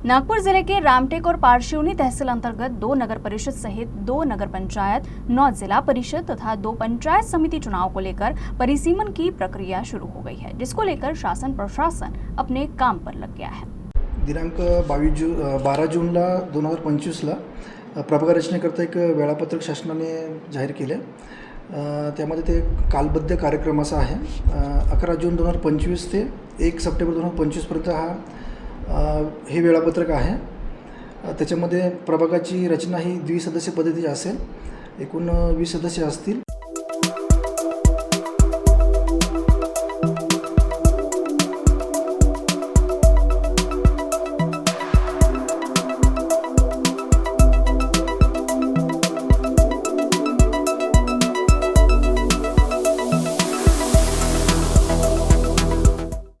नागपुर जिले के रामटेक और पारशिवनी तहसील अंतर्गत 2 नगर परिषद सहित 2 नगर पंचायत, 9 जिला परिषद तथा 2 पंचायत समिति चुनाव को लेकर परिसीमन की प्रक्रिया शुरू हो गई है, जिसको लेकर शासन प्रशासन अपने काम पर लग गया है। दिनांक 12 जूनला 2025ला प्रभाग रचनेकरता एक वेळापत्रक शासनाने जाहीर केले। त्यामध्ये ते कालबद्ध कार्यक्रम असा आहे। 11 जून 2025 ते 1 सप्टेंबर 2025 पर्यंत हे वेळापत्रक आहे। त्याच्यामध्ये प्रभागाची रचना ही द्विसदस्य पद्धतीची असेल। एकूण 20 सदस्य असतील।